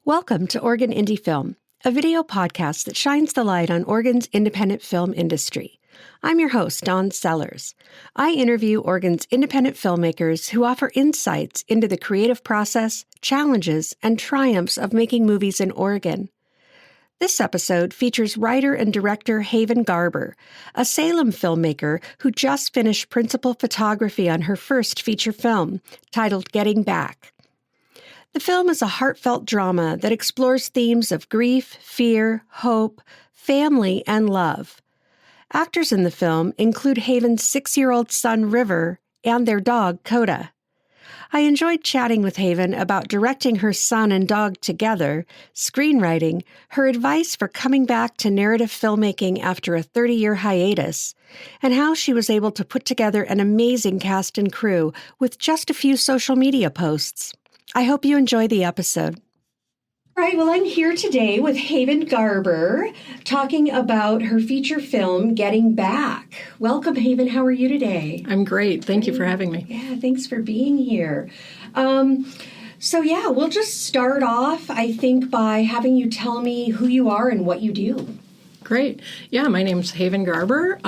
Welcome to Oregon Indie Film, a video podcast that shines the light on Oregon's independent film industry. I'm your host, Dawn Sellers. I interview Oregon's independent filmmakers who offer insights into the creative process, challenges, and triumphs of making movies in Oregon. This episode features writer and director Haven Garber, a Salem filmmaker who just finished principal photography on her first feature film, titled Getting Back. The film is a heartfelt drama that explores themes of grief, fear, hope, family, and love. Actors in the film include Haven's 6-year-old son, River, and their dog, Coda. I enjoyed chatting with Haven about directing her son and dog together, screenwriting, her advice for coming back to narrative filmmaking after a 30-year hiatus, and how she was able to put together an amazing cast and crew with just a few social media posts. I hope you enjoy the episode. All right, well, I'm here today with Haven Garber talking about her feature film, Getting Back. Welcome, Haven. How are you today? I'm great. Thank you for having me. Yeah, thanks for being here. We'll just start off, I think, by having you tell me who you are and what you do. Great. Yeah, my name's Haven Garber.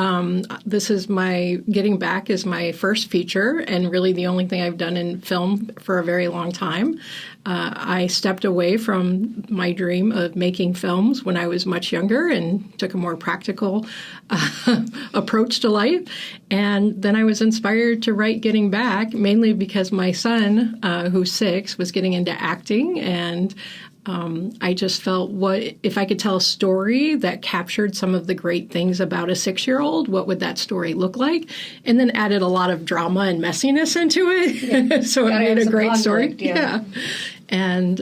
This is Getting Back is my first feature and really the only thing I've done in film for a very long time. I stepped away from my dream of making films when I was much younger and took a more practical approach to life. And then I was inspired to write Getting Back, mainly because my son, who's 6, was getting into acting, and I just felt, what if I could tell a story that captured some of the great things about a 6-year-old, what would that story look like? And then added a lot of drama and messiness into it. Yeah. So it made a great story. Yeah. And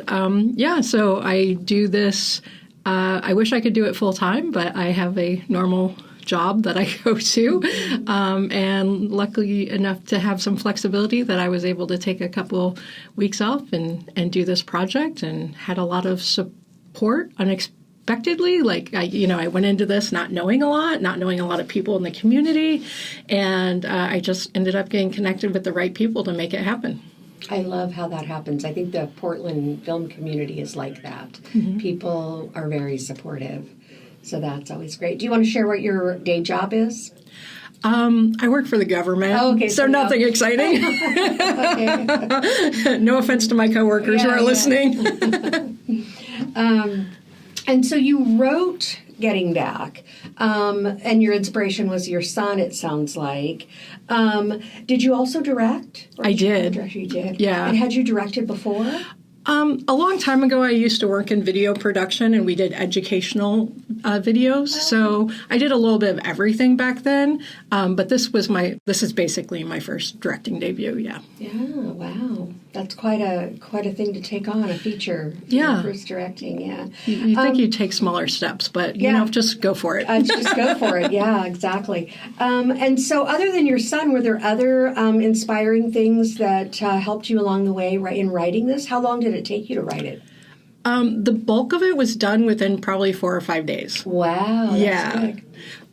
so I do this. I wish I could do it full time, but I have a normal job that I go to, and luckily enough to have some flexibility that I was able to take a couple weeks off and do this project, and had a lot of support unexpectedly. I went into this not knowing a lot of people in the community, and I just ended up getting connected with the right people to make it happen. I love how that happens. I think the Portland film community is like that. Mm-hmm. People are very supportive. So that's always great. Do you want to share what your day job is? I work for the government, so nothing exciting. No offense to my coworkers who are listening. And so you wrote Getting Back, and your inspiration was your son, it sounds like. Did you also direct? I did. You did? Yeah. And had you directed before? A long time ago, I used to work in video production, and we did educational videos. So I did a little bit of everything back then. But this is basically my first directing debut. Yeah. Yeah. Wow. That's quite a thing to take on, a feature. Yeah. First directing. Yeah. You think you take smaller steps, but just go for it. Just go for it. Yeah. Exactly. And so, other than your son, were there other inspiring things that helped you along the way in writing this? How long did it take you to write it? The bulk of it was done within probably 4 or 5 days. Wow. That's quick.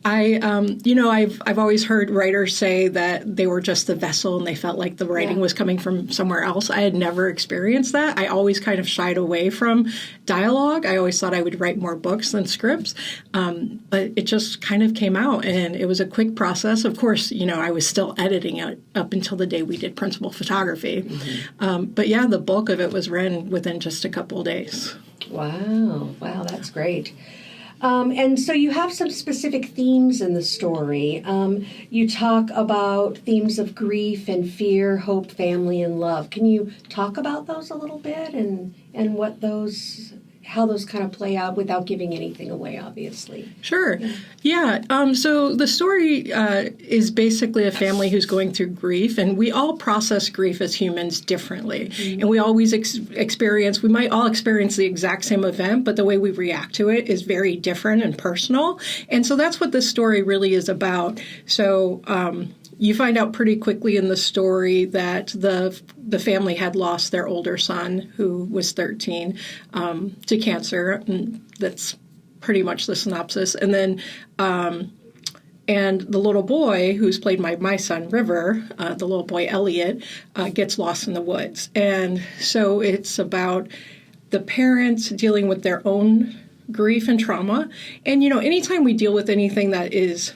I've always heard writers say that they were just the vessel and they felt like the writing was coming from somewhere else. I had never experienced that. I always kind of shied away from dialogue. I always thought I would write more books than scripts. But it just kind of came out, and it was a quick process. Of course, I was still editing it up until the day we did principal photography. Mm-hmm. But the bulk of it was written within just a couple of days. Wow, that's great. And so you have some specific themes in the story. You talk about themes of grief and fear, hope, family, and love. Can you talk about those a little bit and how those kind of play out without giving anything away, obviously? Sure. Yeah. So the story is basically a family who's going through grief, and we all process grief as humans differently. Mm-hmm. And we always we might all experience the exact same event, but the way we react to it is very different and personal. And so that's what this story really is about. So you find out pretty quickly in the story that the family had lost their older son, who was 13, to cancer. And that's pretty much the synopsis. And then and the little boy, who's played by my son, River, the little boy, Elliot, gets lost in the woods. And so it's about the parents dealing with their own grief and trauma. And, anytime we deal with anything that is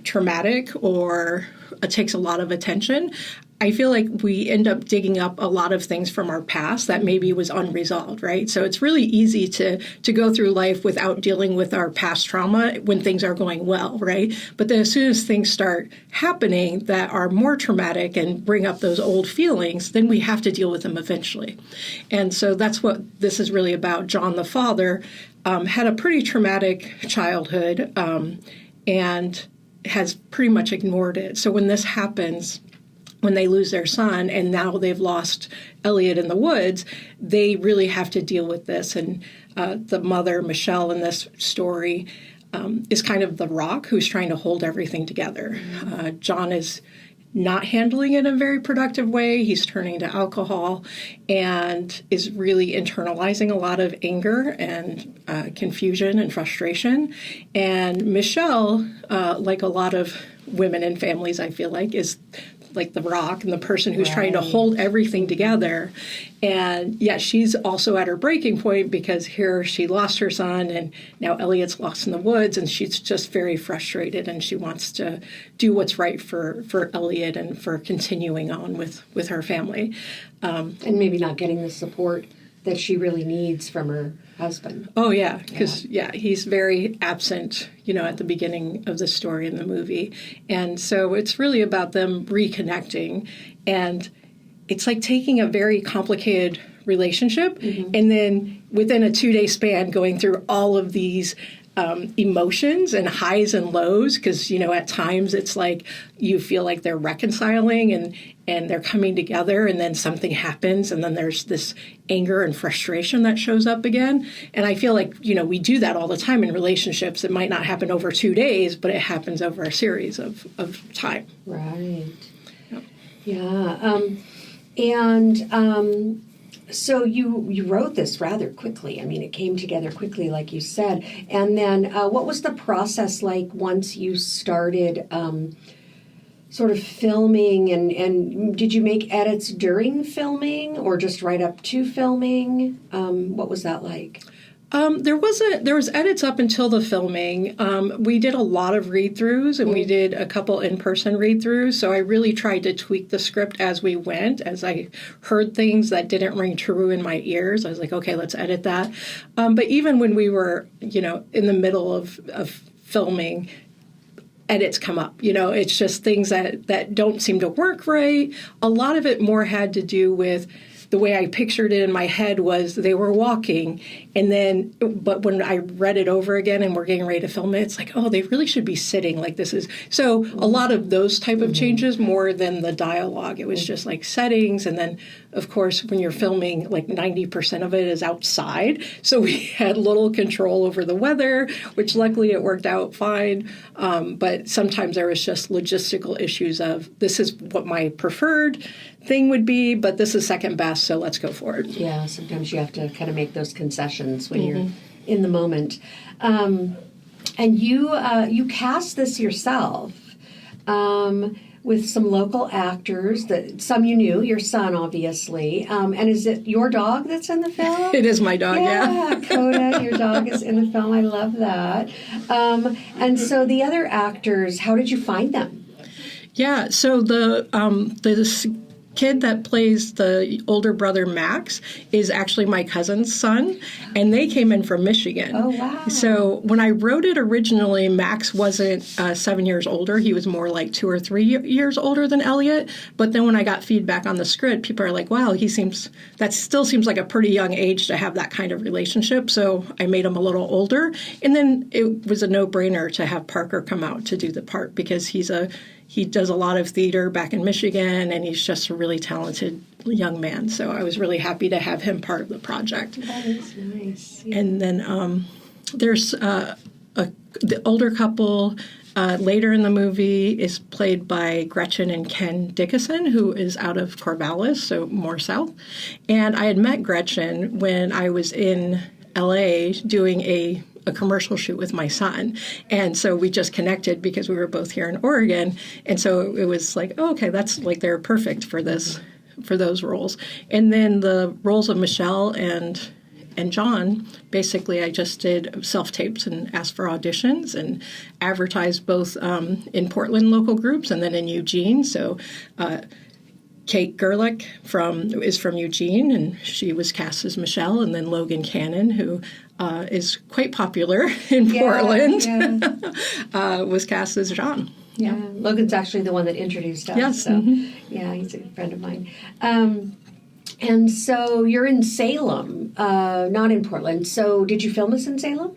traumatic or takes a lot of attention, I feel like we end up digging up a lot of things from our past that maybe was unresolved, right? So it's really easy to go through life without dealing with our past trauma when things are going well, right? But then as soon as things start happening that are more traumatic and bring up those old feelings, then we have to deal with them eventually. And so that's what this is really about. John, the father, had a pretty traumatic childhood and has pretty much ignored it. So when this happens, when they lose their son and now they've lost Elliot in the woods, they really have to deal with this. And the mother, Michelle, in this story is kind of the rock who's trying to hold everything together. John is not handling it in a very productive way. He's turning to alcohol and is really internalizing a lot of anger and confusion and frustration. And Michelle, like a lot of women and families, I feel like, is like the rock and the person who's trying to hold everything together. And yet she's also at her breaking point because here she lost her son and now Elliot's lost in the woods and she's just very frustrated and she wants to do what's right for Elliot and for continuing on with her family. And maybe not getting the support that she really needs from her husband. Oh, yeah, because, he's very absent, at the beginning of the story in the movie. And so it's really about them reconnecting. And it's like taking a very complicated relationship and then within a 2-day span going through all of these emotions and highs and lows, because, at times it's like you feel like they're reconciling and they're coming together and then something happens and then there's this anger and frustration that shows up again. And I feel like, we do that all the time in relationships. It might not happen over 2 days, but it happens over a series of time. Right. Yep. Yeah. So you wrote this rather quickly. I mean, it came together quickly, like you said. And then what was the process like once you started sort of filming? And did you make edits during filming or just right up to filming? What was that like? There was edits up until the filming. We did a lot of read-throughs, and we did a couple in-person read-throughs. So I really tried to tweak the script as we went. As I heard things that didn't ring true in my ears, I was like, okay, let's edit that. But even when we were, in the middle of filming, edits come up. It's just things that don't seem to work right. A lot of it more had to do with the way I pictured it in my head was they were walking, but when I read it over again and we're getting ready to film it, it's like, oh, they really should be sitting like this is. So a lot of those type of changes more than the dialogue. It was just like settings. And then, of course, when you're filming, like 90% of it is outside. So we had little control over the weather, which luckily it worked out fine. But sometimes there was just logistical issues of this is what my preferred thing would be, but this is second best, so let's go for it. Yeah, sometimes you have to kind of make those concessions when you're in the moment. And you cast this yourself with some local actors, that some you knew, your son, obviously. And is it your dog that's in the film? It is my dog, yeah. Coda, your dog is in the film. I love that. And so the other actors, how did you find them? Yeah, so this kid that plays the older brother, Max, is actually my cousin's son, and they came in from Michigan. Oh, wow. So when I wrote it originally, Max wasn't 7 years older. He was more like 2 or 3 years older than Elliot. But then when I got feedback on the script, people are like, wow, that still seems like a pretty young age to have that kind of relationship. So I made him a little older. And then it was a no-brainer to have Parker come out to do the part because he does a lot of theater back in Michigan, and he's just a really talented young man. So I was really happy to have him part of the project. That is nice. Yeah. And then there's the older couple later in the movie is played by Gretchen and Ken Dickinson, who is out of Corvallis, so more south. And I had met Gretchen when I was in L.A. doing a commercial shoot with my son. And so we just connected because we were both here in Oregon. And so it was like, oh, okay, that's like they're perfect for those roles. And then the roles of Michelle and And John, basically, I just did self-tapes and asked for auditions and advertised both in Portland local groups and then in Eugene. So Kate Gerlich is from Eugene, and she was cast as Michelle, and then Logan Cannon, who is quite popular in Portland, was cast as John. Yeah, Logan's actually the one that introduced us. Yes. So, yeah, he's a friend of mine. And so you're in Salem, not in Portland. So did you film this in Salem?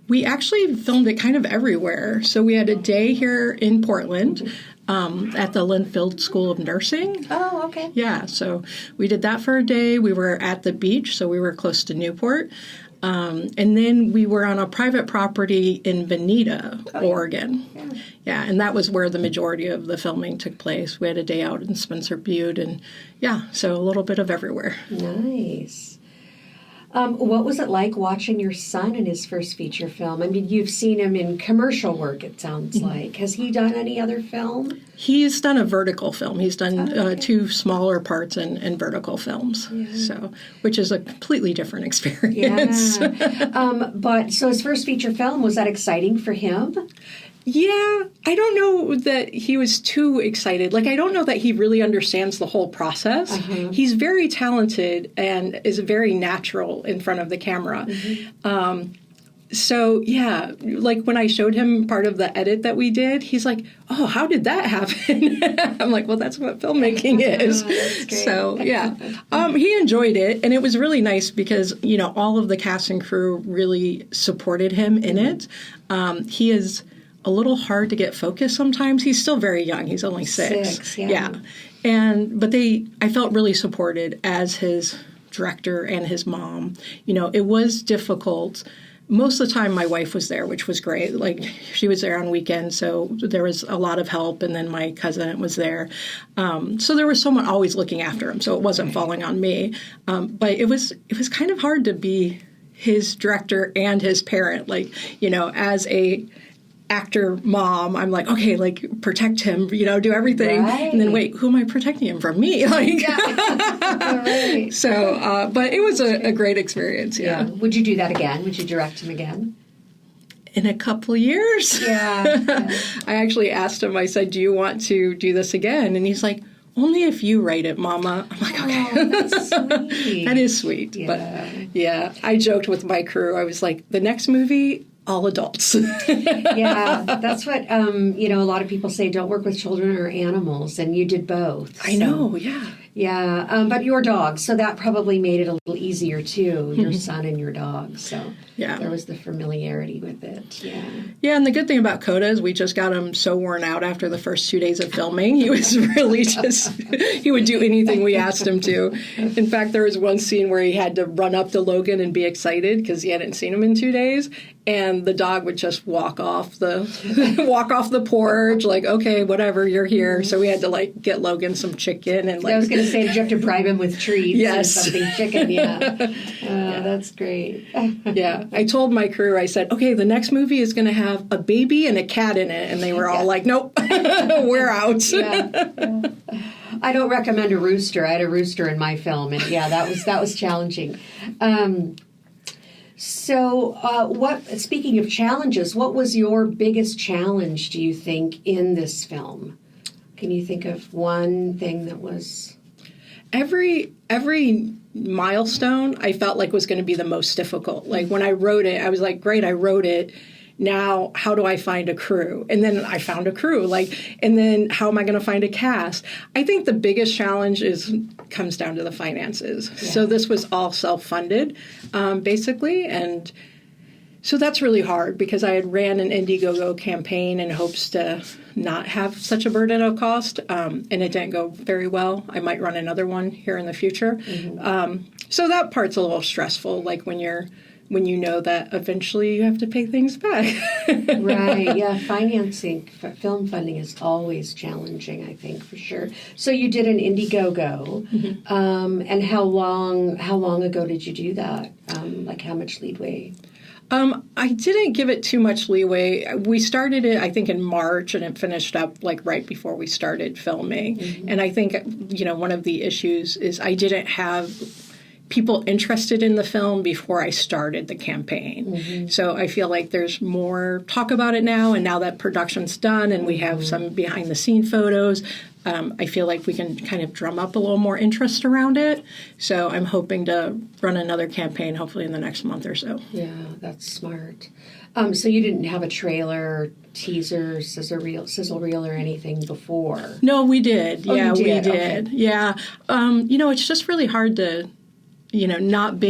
We actually filmed it kind of everywhere. So we had a day here in Portland at the Linfield School of Nursing. Oh, okay. Yeah, so we did that for a day. We were at the beach, so we were close to Newport. And then we were on a private property in Veneta, Oregon. Yeah, and that was where the majority of the filming took place. We had a day out in Spencer Butte, and so a little bit of everywhere. Nice. What was it like watching your son in his first feature film? I mean, you've seen him in commercial work, it sounds like. Has he done any other film? He's done a vertical film. He's done 2 smaller parts in vertical films, which is a completely different experience. Yeah. But so his first feature film, was that exciting for him? Yeah, I don't know that he was too excited. Like, I don't know that he really understands the whole process. He's very talented and is very natural in front of the camera. So, yeah, like when I showed him part of the edit that we did, he's like, oh, how did that happen? I'm like, well, that's what filmmaking is. So, yeah, he enjoyed it. And it was really nice because, all of the cast and crew really supported him in it. He is a little hard to get focused sometimes. He's still very young. He's only 6. Yeah. But I felt really supported as his director and his mom. It was difficult. Most of the time my wife was there, which was great. Like, she was there on weekends, so there was a lot of help, and then my cousin was there. So there was someone always looking after him, so it wasn't falling on me. But it was kind of hard to be his director and his parent. Like, as a actor mom, I'm like, okay, like, protect him, do everything. Right. And then wait, who am I protecting him from? Me? Like, right. So, but it was a great experience. Yeah. Would you do that again? Would you direct him again? In a couple of years. Yeah. I actually asked him, I said, do you want to do this again? And he's like, only if you write it, Mama. I'm like, okay. Oh, that's sweet. That is sweet. Yeah. But yeah, I joked with my crew. I was like, the next movie, all adults. Yeah, that's what, a lot of people say, don't work with children or animals, and you did both. I know, yeah. Yeah, but your dog, so that probably made it a little easier, too, your son and your dog. So there was the familiarity with it, Yeah, and the good thing about Coda is we just got him so worn out after the first 2 days of filming. He was really he would do anything we asked him to. In fact, there was one scene where he had to run up to Logan and be excited because he hadn't seen him in 2 days. And the dog would just walk off the porch, like, okay, whatever, you're here. So we had to get Logan some chicken and I was going to say, did you have to bribe him with treats or Yes. something? Chicken, yeah. That's great. Yeah, I told my crew, I said, okay, the next movie is going to have a baby and a cat in it, and they were all like, nope, we're out. Yeah. I don't recommend a rooster. I had a rooster in my film, and that was challenging. So, speaking of challenges, what was your biggest challenge, do you think, in this film? Can you think of one thing that was... Every milestone I felt like was going to be the most difficult. Like, when I wrote it, I was like, great, I wrote it. Now, how do I find a crew? And then I found a crew. And then how am I going to find a cast? I think the biggest challenge comes down to the finances. Yeah. So this was all self-funded, basically. And so that's really hard because I had ran an Indiegogo campaign in hopes to not have such a burden of cost, and it didn't go very well. I might run another one here in the future. Mm-hmm. So that part's a little stressful, like when you know that eventually you have to pay things back. Right, yeah. Financing, film funding is always challenging, I think, for sure. So you did an Indiegogo, mm-hmm. And how long ago did you do that? How much leeway? I didn't give it too much leeway. We started it, I think, in March, and it finished up right before we started filming. Mm-hmm. And I think, one of the issues is I didn't have people interested in the film before I started the campaign. Mm-hmm. So I feel like there's more talk about it now, and now that production's done and we have some behind-the-scene photos, I feel like we can kind of drum up a little more interest around it. So I'm hoping to run another campaign hopefully in the next month or so. Yeah, that's smart. So you didn't have a trailer, teaser, sizzle reel, or anything before? No, we did. Oh, yeah, you did. We did. Okay. Yeah. It's just really hard to, not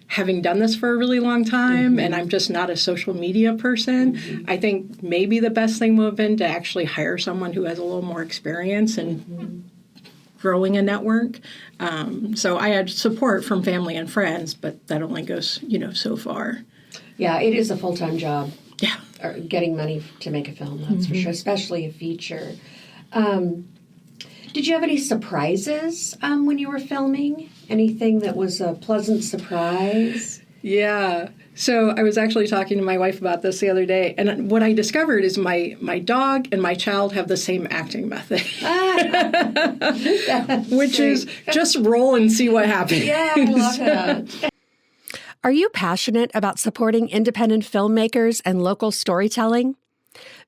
having done this for a really long time, and I'm just not a social media person. I think maybe the best thing would have been to actually hire someone who has a little more experience in growing a network. So I had support from family and friends, but that only goes, so far. Yeah, it is a full-time job. Yeah. Getting money to make a film, that's for sure, especially a feature. Did you have any surprises when you were filming? Anything that was a pleasant surprise? Yeah. So I was actually talking to my wife about this the other day, and what I discovered is my dog and my child have the same acting method, which is just roll and see what happens. Yeah, I love that. Are you passionate about supporting independent filmmakers and local storytelling?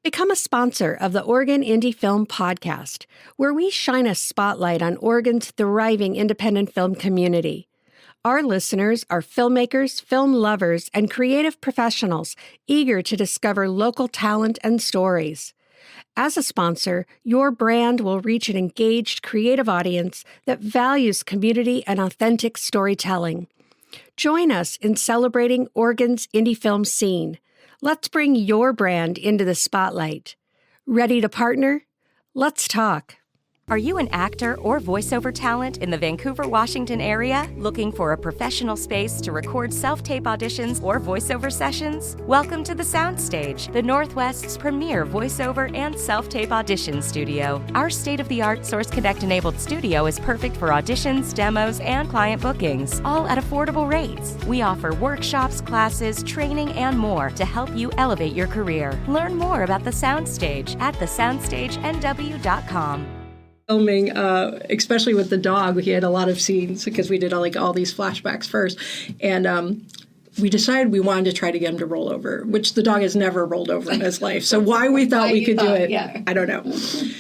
Become a sponsor of the Oregon Indie Film Podcast, where we shine a spotlight on Oregon's thriving independent film community. Our listeners are filmmakers, film lovers, and creative professionals eager to discover local talent and stories. As a sponsor, your brand will reach an engaged, creative audience that values community and authentic storytelling. Join us in celebrating Oregon's indie film scene. Let's bring your brand into the spotlight. Ready to partner? Let's talk. Are you an actor or voiceover talent in the Vancouver, Washington area looking for a professional space to record self-tape auditions or voiceover sessions? Welcome to The Soundstage, the Northwest's premier voiceover and self-tape audition studio. Our state-of-the-art Source Connect-enabled studio is perfect for auditions, demos, and client bookings, all at affordable rates. We offer workshops, classes, training, and more to help you elevate your career. Learn more about The Soundstage at thesoundstagenw.com. Filming, especially with the dog, he had a lot of scenes because we did all these flashbacks first, and we decided we wanted to try to get him to roll over, which the dog has never rolled over in his life. So why we thought we could do it, I don't know.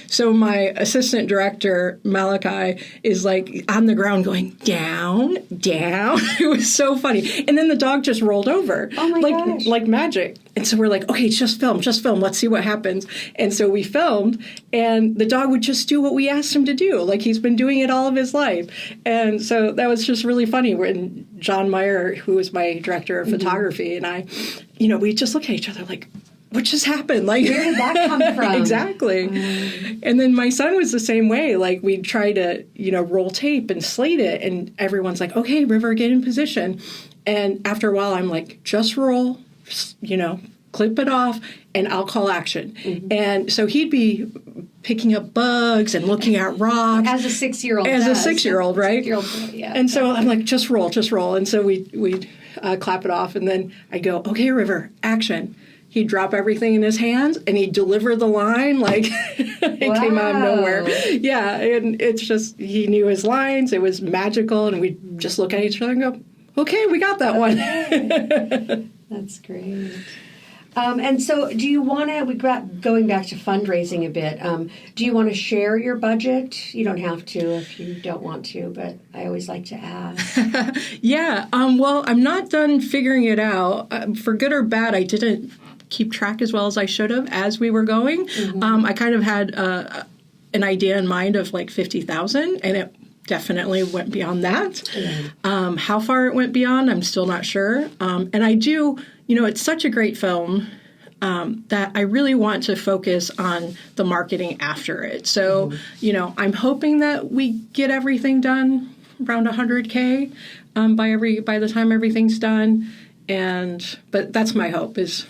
So my assistant director, Malachi, is on the ground going, down, down. It was so funny. And then the dog just rolled over. Oh my gosh. Like magic. And so we're like, okay, just film. Let's see what happens. And so we filmed, and the dog would just do what we asked him to do. He's been doing it all of his life. And so that was just really funny when John Meyer, who was my director of photography, and I, we just look at each other like, what just happened? Where did that come from? Exactly. And then my son was the same way. We'd try to, roll tape and slate it, and everyone's like, okay, River, get in position. And after a while, I'm like, just roll, clip it off, and I'll call action. And so he'd be picking up bugs and looking at rocks. As a 6-year-old As does. a 6-year-old, right? 6-year-old, yeah. And so I'm like, just roll. And so we'd clap it off, and then I'd go, okay, River, action. He'd drop everything in his hands, and he'd deliver the line it came out of nowhere. Yeah, and it's just, he knew his lines. It was magical, and we'd just look at each other and go, okay, we got that one. That's great. And so do you want to, going back to fundraising a bit, do you want to share your budget? You don't have to if you don't want to, but I always like to ask. Yeah, well, I'm not done figuring it out. For good or bad, I didn't keep track as well as I should have as we were going. I kind of had an idea in mind of $50,000, and it definitely went beyond that. How far it went beyond, I'm still not sure. And I do, it's such a great film that I really want to focus on the marketing after it. So, I'm hoping that we get everything done around $100K by the time everything's done. But that's my hope is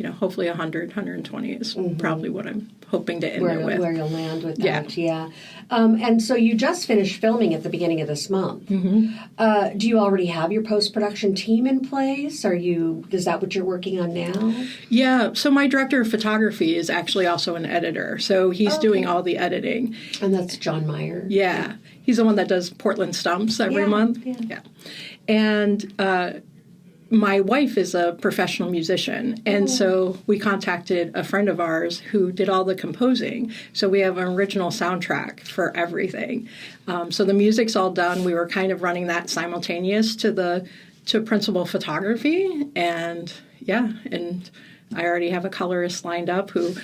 hopefully 100, 120 is probably what I'm hoping to end it with. Where you'll land with that, yeah. And so you just finished filming at the beginning of this month. Mm-hmm. Do you already have your post-production team in place? Is that what you're working on now? Yeah, so my director of photography is actually also an editor, so he's doing all the editing. And that's John Meyer. Yeah, he's the one that does Portland Stumps every month. Yeah. And my wife is a professional musician, and so we contacted a friend of ours who did all the composing. So we have an original soundtrack for everything. So the music's all done. We were kind of running that simultaneous to principal photography, and I already have a colorist lined up who,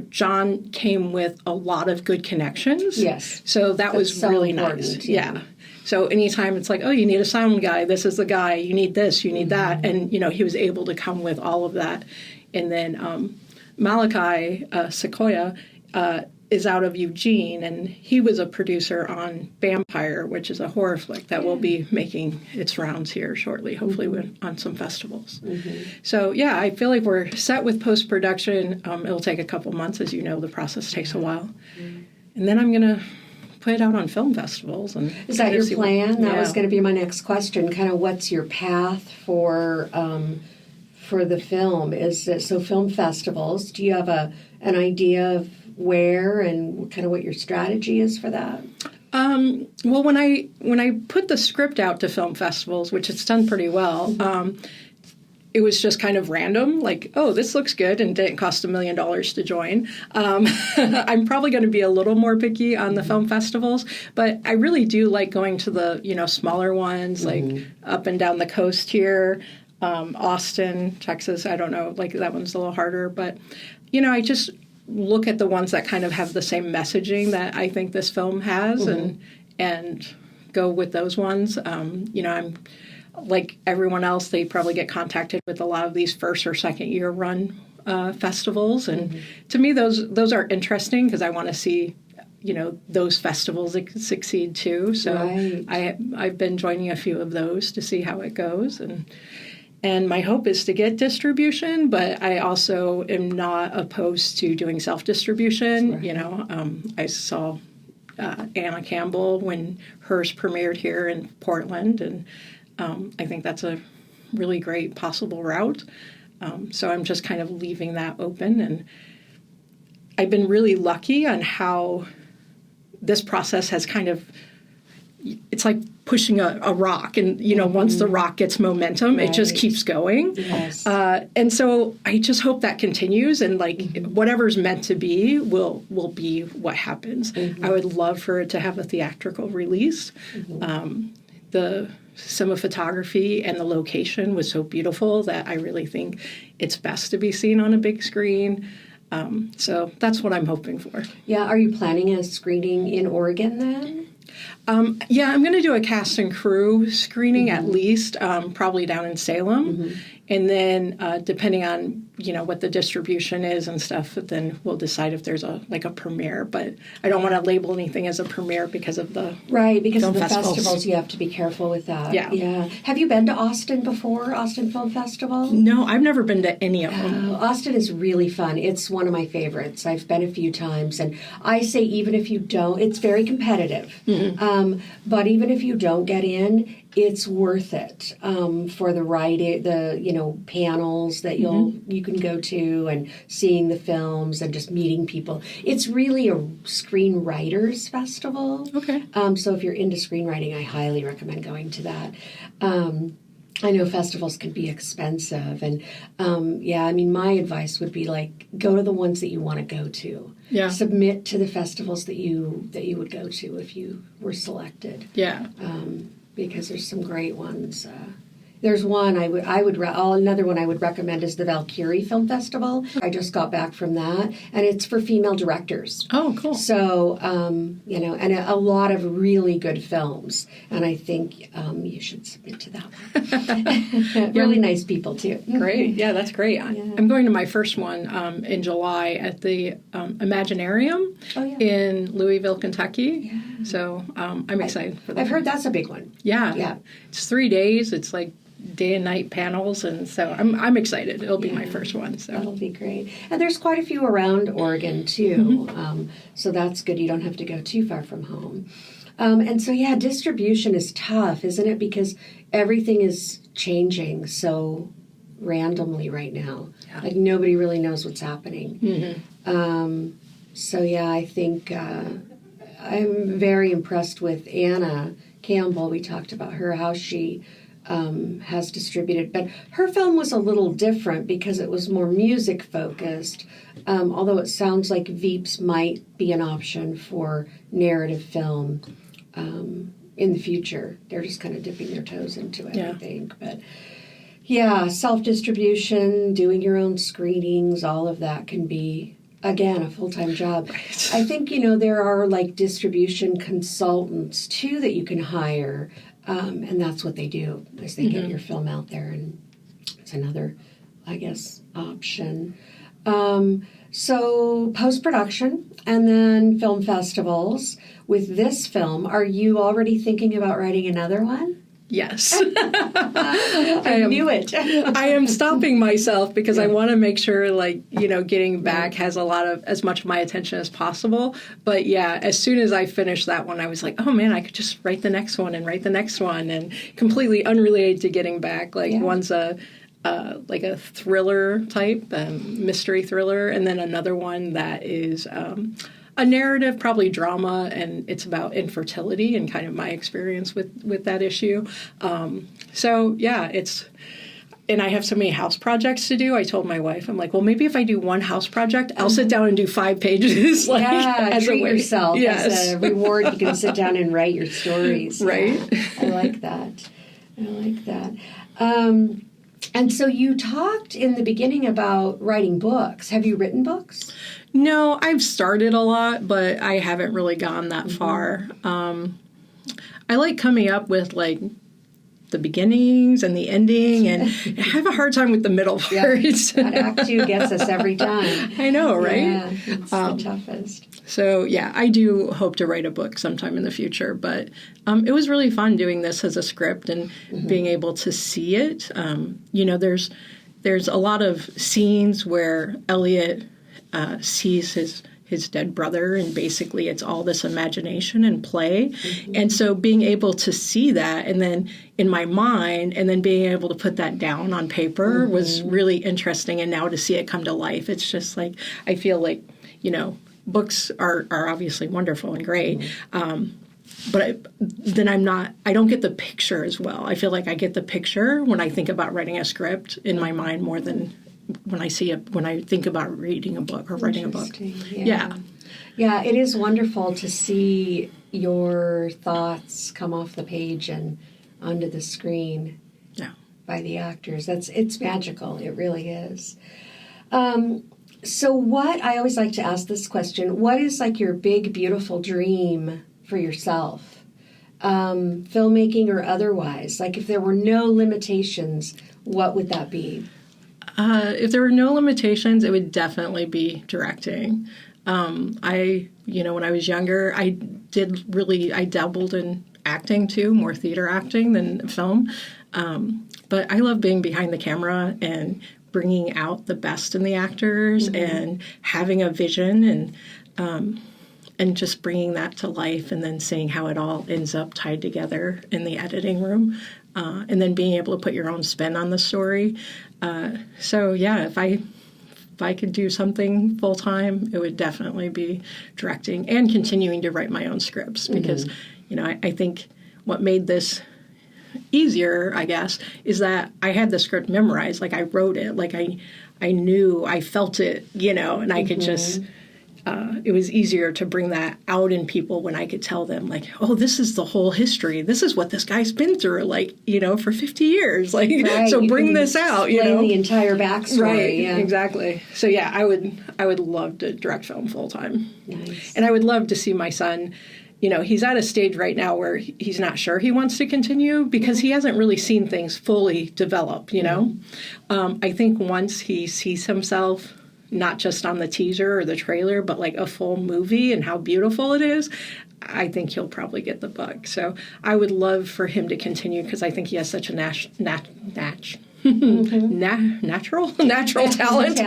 John came with a lot of good connections. Yes. So that was so really nice. Yeah. So anytime it's like, oh, you need a sound guy, this is the guy, you need this, you need that. And, he was able to come with all of that. And then Malachi Sequoia is out of Eugene, and he was a producer on Vampire, which is a horror flick that will be making its rounds here shortly, hopefully on some festivals. Mm-hmm. So, I feel like we're set with post-production. It'll take a couple months. As you know, the process takes a while. Mm-hmm. And then I'm going to put it out on film festivals. And is that your plan? That was going to be my next question. Kind of what's your path for the film? Is it, so film festivals, do you have an idea of where and kind of what your strategy is for that? Well, when I put the script out to film festivals, which it's done pretty well, it was just kind of random, like, oh, this looks good, and didn't cost $1 million to join. I'm probably going to be a little more picky on the film festivals, but I really do like going to the, smaller ones, like up and down the coast here, Austin, Texas. I don't know, like that one's a little harder, but, I just look at the ones that kind of have the same messaging that I think this film has and go with those ones. I'm like everyone else, they probably get contacted with a lot of these first or second year run festivals. And to me, those are interesting because I want to see, those festivals succeed too. So I've been joining a few of those to see how it goes. And my hope is to get distribution, but I also am not opposed to doing self-distribution. Right. I saw Anna Campbell when hers premiered here in Portland, and I think that's a really great possible route. So I'm just kind of leaving that open. And I've been really lucky on how this process has kind of, it's like pushing a rock. And, once the rock gets momentum, it just keeps going. Yes. And so I just hope that continues. And whatever's meant to be will be what happens. I would love for it to have a theatrical release. The cinematography and the location was so beautiful that I really think it's best to be seen on a big screen. So that's what I'm hoping for. Yeah. Are you planning a screening in Oregon then? I'm going to do a cast and crew screening at least, probably down in Salem. And then depending on, what the distribution is and stuff, then we'll decide if there's a premiere. But I don't want to label anything as a premiere because of the because film of the festivals. You have to be careful with that. Yeah. Have you been to Austin before, Austin Film Festival? No, I've never been to any of them. Austin is really fun. It's one of my favorites. I've been a few times. And I say even if you don't, it's very competitive. But even if you don't get in, it's worth it for the panels that you can go to and seeing the films and just meeting people. It's really a screenwriters festival. Okay. So if you're into screenwriting, I highly recommend going to that. I know festivals can be expensive, and my advice would be go to the ones that you want to go to. Yeah. Submit to the festivals that you would go to if you were selected. Yeah. Because there's some great ones. There's one another one I would recommend is the Valkyrie Film Festival. I just got back from that, and it's for female directors. Oh, cool. So, and a lot of really good films, and I think you should submit to that one. Really nice people, too. Great. Yeah, that's great. Yeah. I'm going to my first one in July at the Imaginarium in Louisville, Kentucky. Yeah. So I'm excited for that. I've heard that's a big one. Yeah. It's 3 days. It's like day and night panels, and so I'm excited. It'll be my first one. So that'll be great. And there's quite a few around Oregon too, so that's good. You don't have to go too far from home. And so distribution is tough, isn't it? Because everything is changing so randomly right now. Yeah. Like nobody really knows what's happening. I think I'm very impressed with Anna Campbell. We talked about her, how she has distributed, but her film was a little different because it was more music focused, although it sounds like Veeps might be an option for narrative film in the future. They're just kind of dipping their toes into it, I think. But self-distribution, doing your own screenings, all of that can be, again, a full-time job. Right. I think, there are like distribution consultants too that you can hire. And that's what they do, is they get your film out there, and it's another, I guess, option. So post-production and then film festivals. With this film, are you already thinking about writing another one? Yes. I knew it. I am stopping myself because I want to make sure, getting back has as much of my attention as possible. But as soon as I finished that one, I was like, oh man, I could just write the next one, and completely unrelated to getting back. One's a thriller type, mystery thriller, and then another one that is a narrative, probably drama, and it's about infertility and kind of my experience with that issue. And I have so many house projects to do. I told my wife, I'm like, well, maybe if I do one house project, I'll sit down and do 5 pages. Treat yourself. As a reward. You can sit down and write your stories. Right. I like that. And so you talked in the beginning about writing books. Have you written books? No, I've started a lot, but I haven't really gone that far. I like coming up with the beginnings and the ending, and I have a hard time with the middle parts. That Act 2 gets us every time. I know, right? Yeah, it's the toughest. So, I do hope to write a book sometime in the future, but it was really fun doing this as a script and being able to see it. There's a lot of scenes where Elliot sees his dead brother, and basically it's all this imagination and play. And so being able to see that, and then in my mind, and then being able to put that down on paper was really interesting. And now to see it come to life, it's just I feel like, books are obviously wonderful and great. But I don't get the picture as well. I feel like I get the picture when I think about writing a script in my mind more than when I think about reading a book or writing a book. Yeah, it is wonderful to see your thoughts come off the page and onto the screen by the actors. It's magical. It really is. So what, I always like to ask this question, what is your big, beautiful dream for yourself? Filmmaking or otherwise? If there were no limitations, what would that be? If there were no limitations, it would definitely be directing. When I was younger, I dabbled in acting too, more theater acting than film. But I love being behind the camera and bringing out the best in the actors and having a vision and just bringing that to life, and then seeing how it all ends up tied together in the editing room, and then being able to put your own spin on the story. If I could do something full time, it would definitely be directing and continuing to write my own scripts, because I think what made this easier, I guess, is that I had the script memorized. I wrote it, I knew, I felt it, and I could just. It was easier to bring that out in people when I could tell them, oh, this is the whole history. This is what this guy's been through, for 50 years. Right. So bring this out, the entire backstory. Right, yeah. Exactly. So, I would love to direct film full time. Nice. And I would love to see my son, he's at a stage right now where he's not sure he wants to continue because he hasn't really seen things fully develop, I think once he sees himself not just on the teaser or the trailer, but like a full movie and how beautiful it is, I think he'll probably get the bug. So I would love for him to continue because I think he has such a natural talent.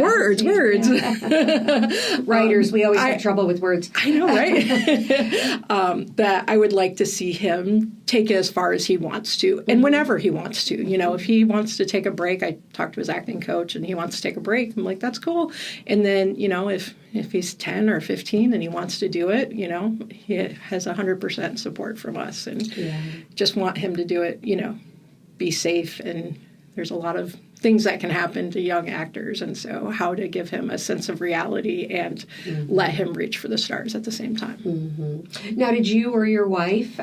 Words. Yeah. Writers, we always have trouble with words. I know, right? That I would like to see him take it as far as he wants to, and whenever he wants to. You know, if he wants to take a break, I talked to his acting coach, and he wants to take a break. I'm like, that's cool. And then, you know, if he's 10 or 15 and he wants to do it, you know, he has 100% support from us, and just want him to do it, you know, be safe. And there's a lot of things that can happen to young actors, and so how to give him a sense of reality and let him reach for the stars at the same time. Now, did you or your wife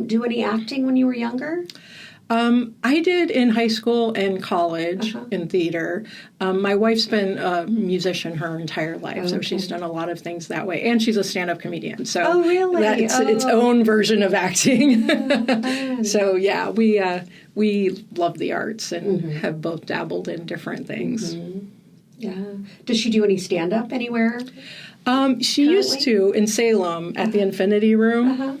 do any acting when you were younger? I did in high school and college in theater. My wife's been a musician her entire life, so she's done a lot of things that way. And she's a stand-up comedian, so that's its own version of acting. So, yeah, we love the arts and have both dabbled in different things. Yeah. Does she do any stand-up anywhere? She used to in Salem at the Infinity Room.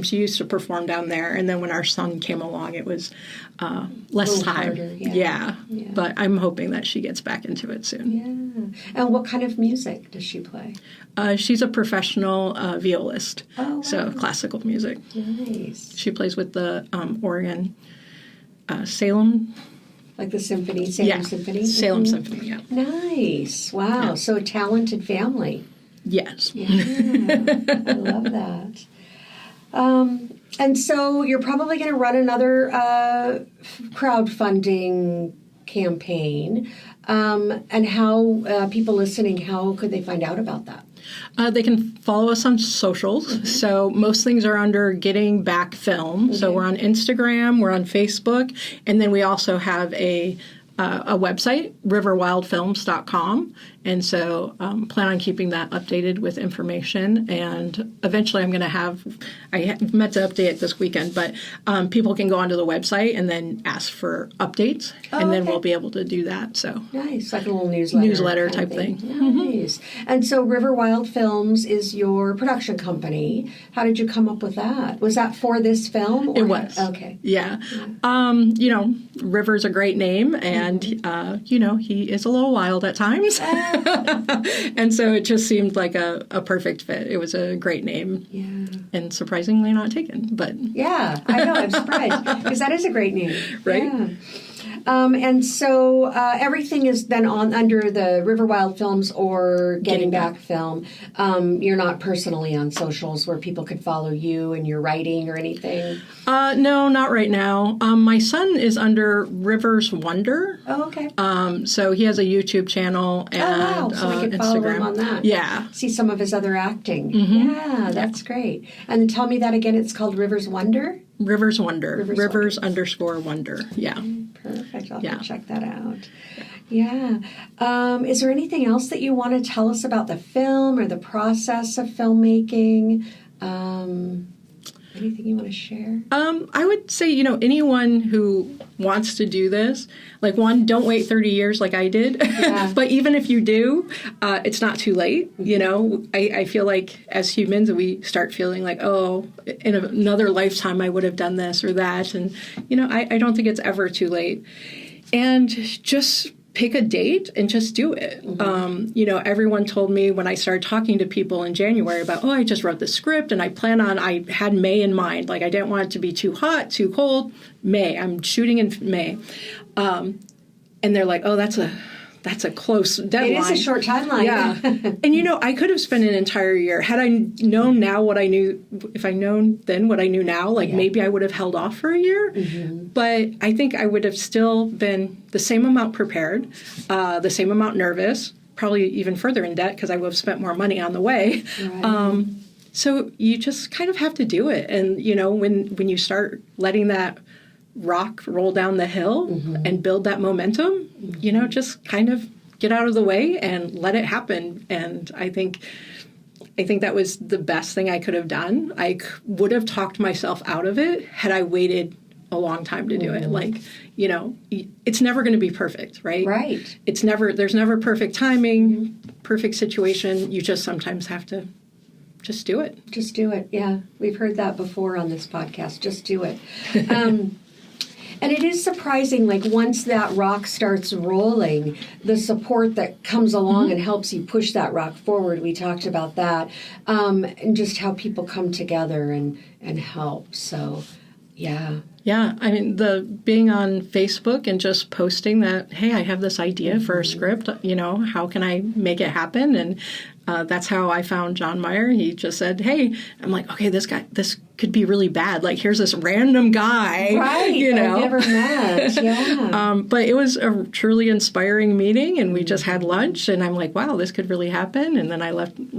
She used to perform down there, and then when our son came along, it was less time. Harder, but I'm hoping that she gets back into it soon. Yeah. And what kind of music does she play? She's a professional violist, so classical music. Nice. She plays with the Oregon Salem. Like the symphony, Salem Symphony? Salem Symphony, yeah. Nice. Wow. Yeah. So a talented family. Yes. Yeah. I love that. And so you're probably going to run another crowdfunding campaign. And how people listening, how could they find out about that? They can follow us on socials. So most things are under Getting Back Film. So we're on Instagram, we're on Facebook, and then we also have a website, riverwildfilms.com. And so plan on keeping that updated with information. And eventually I meant to update it this weekend, but people can go onto the website and then ask for updates. And then we'll be able to do that. So nice, like a little newsletter type thing. Nice. And so River Wild Films is your production company. How did you come up with that? Was that for this film? It was. Okay. Yeah. You know, River's a great name, and, you know, he is a little wild at times. And so it just seemed like a perfect fit. It was a great name. Yeah. And surprisingly not taken, but... Yeah, I know. I'm surprised because that is a great name. Right? Yeah. And so everything is then under the River Wild Films or Getting Back Film. You're not personally on socials where people could follow you and your writing or anything? No, not right now. My son is under River's Wonder. Oh, okay. So he has a YouTube channel and so we can follow him on that. Yeah. See some of his other acting. Yeah, that's great. And then tell me that again. It's called River's Wonder? River's Wonder. Rivers_Wonder. Yeah. Perfect. I'll have to check that out. Yeah. Is there anything else that you want to tell us about the film or the process of filmmaking? Anything you want to share? I would say, you know, anyone who wants to do this, like, one, don't wait 30 years like I did. Yeah. But even if you do, it's not too late. You know, I feel like as humans, we start feeling like, oh, in another lifetime, I would have done this or that. And, you know, I don't think it's ever too late. And just pick a date and just do it. You know, everyone told me when I started talking to people in January about, I just wrote the script and I had May in mind. Like, I didn't want it to be too hot, too cold. May. I'm shooting in May. And they're like, that's a close deadline. It is a short timeline. Yeah. And, you know, I could have spent an entire year. Had I known now what I knew, if I known then what I knew now, maybe I would have held off for a year. But I think I would have still been the same amount prepared, the same amount nervous, probably even further in debt because I would have spent more money on the way. Right. So you just kind of have to do it. And, you know, when you start letting that rock roll down the hill and build that momentum, you know, just kind of get out of the way and let it happen. And I think that was the best thing I could have done. I would have talked myself out of it had I waited a long time to do it. Like, it's never going to be perfect, right? Right. There's never perfect timing, perfect situation. You just sometimes have to just do it. Just do it. Yeah. We've heard that before on this podcast. Just do it. And it is surprising, like once that rock starts rolling, the support that comes along and helps you push that rock forward. We talked about that, and just how people come together and help. So, yeah. Yeah, I mean, being on Facebook and just posting that, hey, I have this idea for a script, how can I make it happen? And that's how I found John Meyer. He just said, hey, I'm like, okay, this could be really bad. Like, here's this random guy. Right, I've never met, yeah. But it was a truly inspiring meeting, and we just had lunch, and I'm like, wow, this could really happen. And then I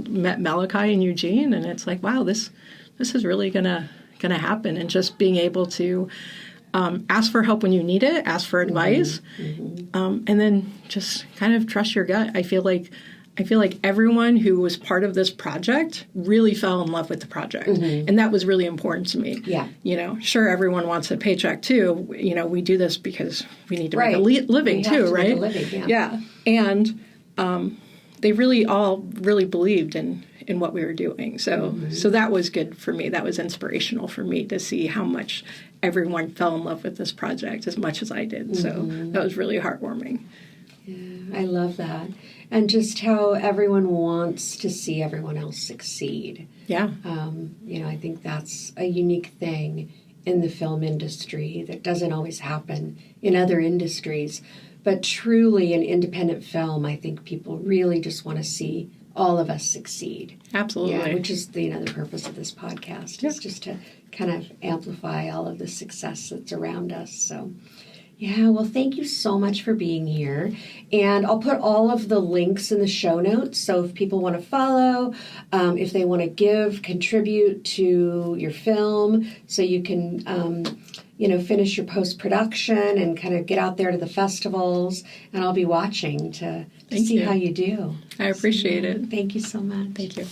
met Malachi and Eugene, and it's like, wow, this is really going to happen. And just being able to ask for help when you need it, ask for advice, and then just kind of trust your gut. I feel like everyone who was part of this project really fell in love with the project. And that was really important to me. Yeah. Sure, everyone wants a paycheck too. We do this because we need to make a living too, right? Make a living, yeah. And they really all believed in what we were doing. So that was good for me. That was inspirational for me to see how much everyone fell in love with this project as much as I did. So that was really heartwarming. Yeah, I love that. And just how everyone wants to see everyone else succeed. Yeah. I think that's a unique thing in the film industry that doesn't always happen in other industries. But truly in independent film, I think people really just want to see all of us succeed. Absolutely. Yeah, which is the purpose of this podcast, is just to kind of amplify all of the success that's around us. So, yeah, well, thank you so much for being here. And I'll put all of the links in the show notes. So if people want to follow, if they want to contribute to your film, so you can, finish your post-production and kind of get out there to the festivals. And I'll be watching to see how you do. I appreciate it. Thank you so much. Thank you.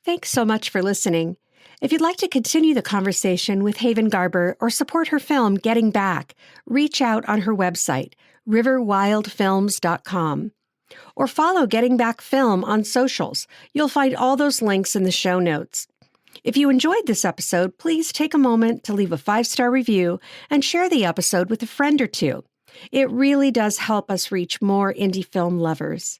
Thanks so much for listening. If you'd like to continue the conversation with Haven Garber or support her film Getting Back, reach out on her website, riverwildfilms.com. Or follow Getting Back Film on socials. You'll find all those links in the show notes. If you enjoyed this episode, please take a moment to leave a 5-star review and share the episode with a friend or two. It really does help us reach more indie film lovers.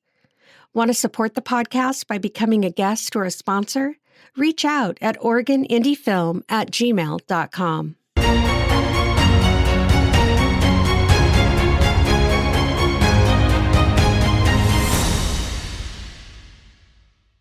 Want to support the podcast by becoming a guest or a sponsor? Reach out at OregonIndieFilm@gmail.com.